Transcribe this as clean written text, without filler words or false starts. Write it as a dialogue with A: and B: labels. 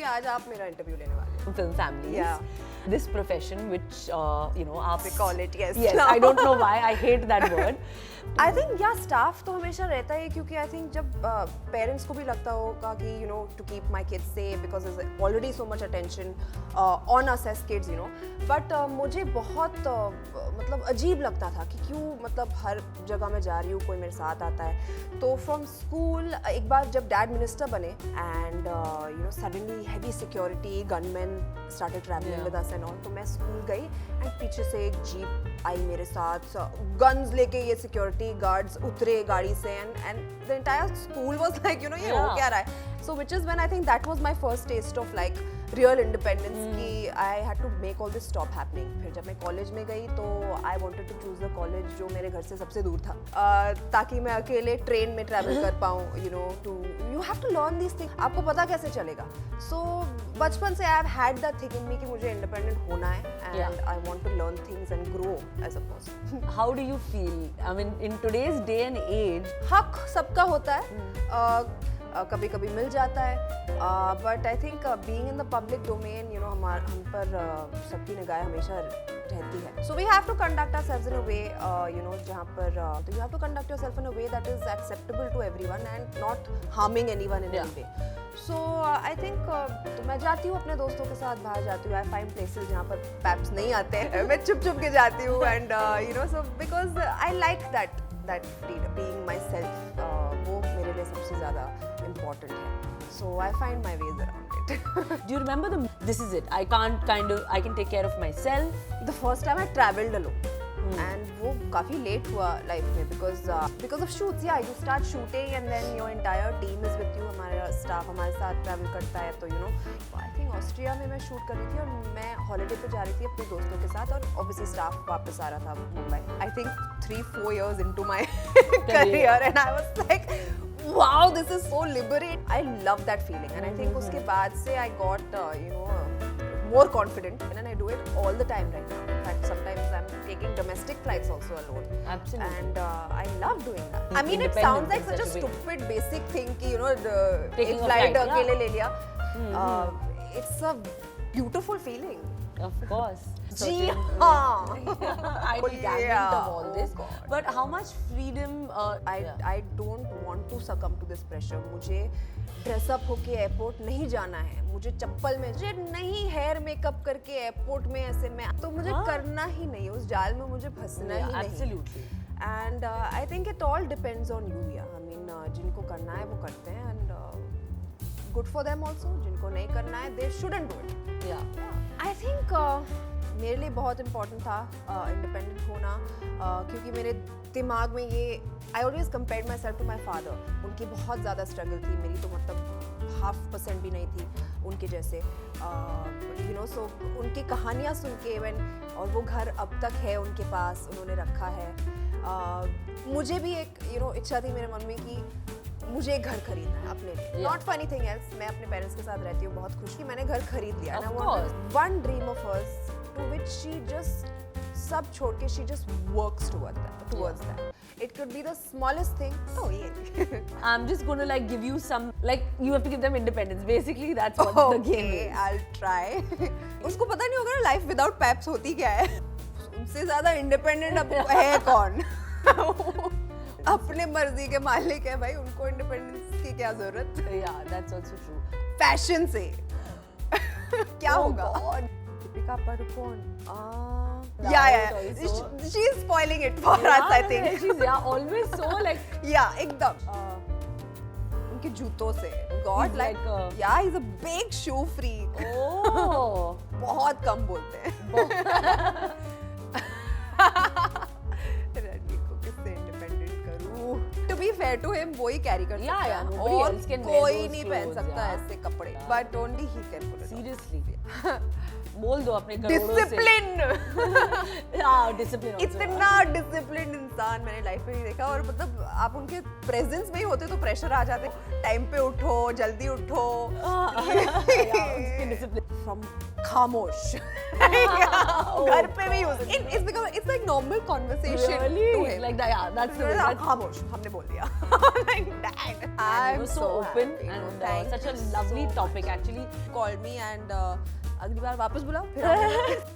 A: क्योंकि आज आप मेरा इंटरव्यू लेने वाले हो।
B: Film families.
A: Yeah.
B: This profession, which आप
A: We call it, yes.
B: Yes, I don't know why I hate that word.
A: I think या स्टाफ तो हमेशा रहता है क्योंकि आई थिंक जब पेरेंट्स को भी लगता होगा कि you know to keep my kids safe because is already so much attention on us as kids you know but मुझे बहुत मतलब अजीब लगता था कि क्यों मतलब हर जगह मैं जा रही हूँ कोई मेरे साथ आता है। तो फ्रॉम स्कूल एक बार जब डैड मिनिस्टर बने and you no suddenly heavy security gunman started travelling with us and all, तो मैं स्कूल गई एंड पीछे से एक जीप आई मेरे साथ गन्स लेके, ये सिक्योरिटी गार्ड्स उतरे गाड़ी से and the entire school was like you know ये हो क्या रहा है। So which is when I think that was my first test of like real independence कि I had to make all this stop happening. फिर जब मैं college में गई तो I wanted to choose the college जो मेरे घर से सबसे दूर था ताकि मैं अकेले ट्रेन में ट्रैवल कर पाऊँ, you know to you have to learn this thing, आपको पता कैसे चलेगा। सो बचपन से I have had that thing in me कि मुझे इंडिपेंडेंट होना है and I want to learn things and grow as a person.
B: How do you feel? I mean, in today's day and age,
A: हक सबका होता है, कभी कभी मिल जाता है, but I think being in the public domain you know हम पर सबकी निगाहें हमेशा रहती है। So we have to conduct ourselves in a way you know जहाँ पर तो you have to conduct yourself in a way that is acceptable to everyone and not harming anyone in any way. So I think तो मैं जाती हूँ अपने दोस्तों के साथ बाहर जाती हूँ, आई फाइंड प्लेसेस जहाँ पर पैप्स नहीं आते हैं, मैं चुप चुप के जाती हूँ and you know so because I like that freedom being myself, वो मेरे लिए सबसे ज़्यादा इम्पॉर्टेंट है। So I find my ways around it.
B: do you remember this is it, I can take care of myself?
A: The first time I travelled alone and वो काफ़ी late हुआ life में बिकॉज ऑफ शूट्स। या you start shooting and then your entire team is with you, हमारा staff हमारे साथ travel करता है। तो you know I think Austria में मैं शूट कर रही थी और मैं हॉलीडे पे जा रही थी अपने दोस्तों के साथ और ऑब्वियसली स्टाफ वापस आ रहा था Mumbai. I think 3-4 years into my career and I was like wow, this is so liberating. I love that feeling and I think उसके बाद से I got you know more confident and I do it all the time right now. In fact, sometimes I'm taking domestic flights also alone.
B: Absolutely.
A: And I love doing that. I mean, it sounds like such a stupid basic thing कि you know
B: Taking
A: एक
B: a
A: flight
B: flight,
A: अकेले ले लिया. It's a beautiful feeling.
B: Of course.
A: जी हाँ.
B: I will gamut of all this. But how much freedom?
A: I don't want to succumb to this pressure. मुझे dress up होके airport नहीं जाना है, मुझे चप्पल में मुझे नहीं हेयर मेकअप करके एयरपोर्ट में ऐसे में तो मुझे करना ही नहीं, उस जाल में मुझे फंसना ही नहीं।
B: Absolutely.
A: And I think it all depends on you. Yeah, I mean जिनको करना है वो करते हैं and good for them also. जिनको नहीं करना है they shouldn't do it.
B: Yeah.
A: I think मेरे लिए बहुत इम्पोर्टेंट था इंडिपेंडेंट होना क्योंकि मेरे दिमाग में ये I always compared myself to my father. उनकी बहुत ज़्यादा स्ट्रगल थी, मेरी तो मतलब 0.5% भी नहीं थी उनके जैसे यू नो। सो उनकी कहानियाँ सुन के और वो घर अब तक है उनके पास, उन्होंने रखा है। मुझे भी एक यू नो इच्छा थी मेरे मन में कि मुझे एक घर खरीदना है अपने लिए, नॉट फॉर एनीथिंग एल्स। मैं अपने पेरेंट्स के साथ रहती हूँ, बहुत खुश कि मैंने घर खरीद लिया।
B: Of course.
A: One dream of hers to which she just सब छोड़ के she just works towards that. It could be the smallest thing. Oh yeah.
B: I'm just going to like give you some, like you have to give them independence. Basically, that's what the game is.
A: I'll try. उसको पता नहीं होगा ना life without paps होती क्या है। उनसे ज़्यादा इंडिपेंडेंट अब है कौन? अपने मर्जी के मालिक है भाई, उनको इंडिपेंडेंस की क्या जरूरत?
B: Yeah, that's also true.
A: Fashion से क्या होगा? Deepika Padukone. Yeah. She's spoiling it for us, I think.
B: She's always so like.
A: Yeah, एकदम. उनके जूतों से. God, like yeah, he's a big shoe freak.
B: Oh.
A: बहुत कम बोलते हैं. रणवीर को किससे इंडिपेंडेंट करूँ? To be fair to him, वो ही कैरी कर सकता है.
B: nobody else can wear
A: कोई
B: those
A: नहीं
B: clothes,
A: पहन सकता
B: yeah.
A: ऐसे कपड़े. But only he can pull it off.
B: Seriously. बोल दो अपने करोड़ों से.
A: डिसिप्लिन.
B: हाँ, डिसिप्लिन.
A: इतना डिसिप्लिन इंसान मैंने लाइफ में नहीं देखा। और मतलब आप उनके प्रेजेंस में ही होते तो प्रेशर आ जाते, टाइम पे उठो, जल्दी उठो.
B: डिसिप्लिन.
A: From खामोश. घर पे भी use it's like normal conversation
B: Really?
A: to him.
B: Like that, yeah, that's the way. That's
A: खामोश, हमने बोल दिया. Like that.
B: it
A: I'm
B: was so open
A: happy.
B: and
A: Thank
B: such a
A: you
B: lovely
A: so
B: topic
A: much.
B: actually.
A: Called me and अगली बार वापस बुलाओ फिर